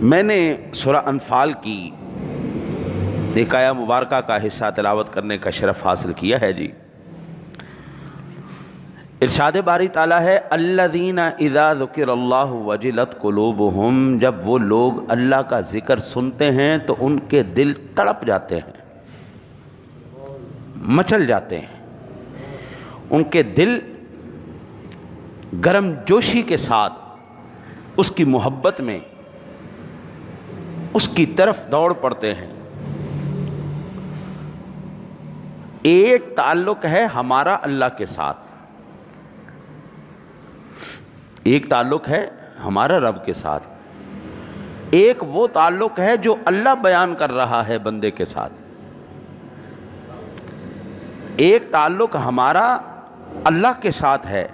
میں نے سورہ انفال کی ایک آیہ مبارکہ کا حصہ تلاوت کرنے کا شرف حاصل کیا ہے جی۔ ارشاد باری تعالیٰ ہے الذین اذا ذکر اللہ وجلت قلوبہم، جب وہ لوگ اللہ کا ذکر سنتے ہیں تو ان کے دل تڑپ جاتے ہیں، مچل جاتے ہیں، ان کے دل گرم جوشی کے ساتھ اس کی محبت میں اس کی طرف دوڑ پڑتے ہیں۔ ایک تعلق ہے ہمارا اللہ کے ساتھ، ایک تعلق ہے ہمارا رب کے ساتھ، ایک وہ تعلق ہے جو اللہ بیان کر رہا ہے بندے کے ساتھ۔ ایک تعلق ہمارا اللہ کے ساتھ ہے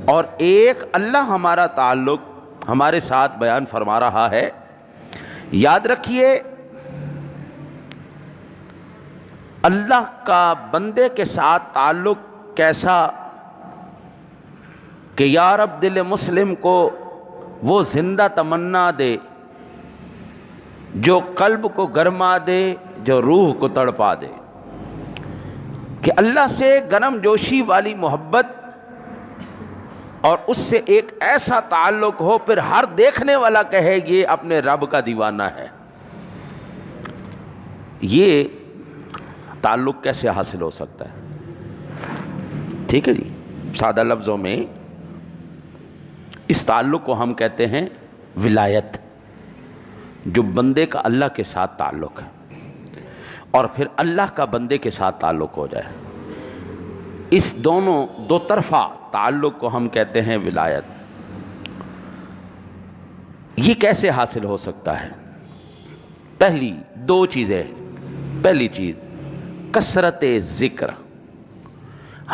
اور ایک اللہ ہمارا تعلق ہمارے ساتھ بیان فرما رہا ہے۔ یاد رکھیے اللہ کا بندے کے ساتھ تعلق کیسا کہ یا رب دل مسلم کو وہ زندہ تمنا دے جو قلب کو گرما دے، جو روح کو تڑپا دے، کہ اللہ سے گرم جوشی والی محبت اور اس سے ایک ایسا تعلق ہو پھر ہر دیکھنے والا کہے یہ اپنے رب کا دیوانہ ہے۔ یہ تعلق کیسے حاصل ہو سکتا ہے؟ ٹھیک ہے جی، سادہ لفظوں میں اس تعلق کو ہم کہتے ہیں ولایت، جو بندے کا اللہ کے ساتھ تعلق ہے اور پھر اللہ کا بندے کے ساتھ تعلق ہو جائے، اس دو طرفہ تعلق کو ہم کہتے ہیں ولایت۔ یہ کیسے حاصل ہو سکتا ہے؟ پہلی دو چیزیں۔ پہلی چیز کثرت ذکر،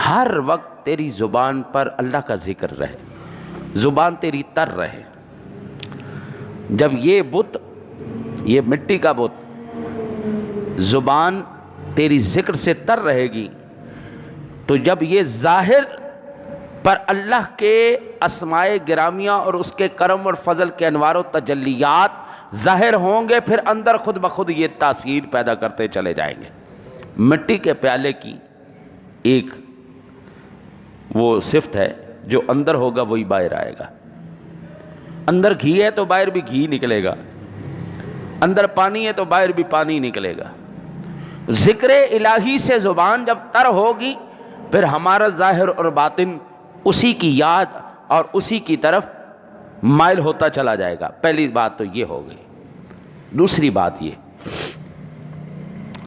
ہر وقت تیری زبان پر اللہ کا ذکر رہے، زبان تیری تر رہے۔ جب یہ بت، یہ مٹی کا بت، زبان تیری ذکر سے تر رہے گی تو جب یہ ظاہر پر اللہ کے اسماء گرامیہ اور اس کے کرم اور فضل کے انوار و تجلیات ظاہر ہوں گے، پھر اندر خود بخود یہ تاثیر پیدا کرتے چلے جائیں گے۔ مٹی کے پیالے کی ایک وہ صفت ہے، جو اندر ہوگا وہی باہر آئے گا۔ اندر گھی ہے تو باہر بھی گھی نکلے گا، اندر پانی ہے تو باہر بھی پانی نکلے گا۔ ذکر الہی سے زبان جب تر ہوگی پھر ہمارا ظاہر اور باطن اسی کی یاد اور اسی کی طرف مائل ہوتا چلا جائے گا۔ پہلی بات تو یہ ہو گئی۔ دوسری بات یہ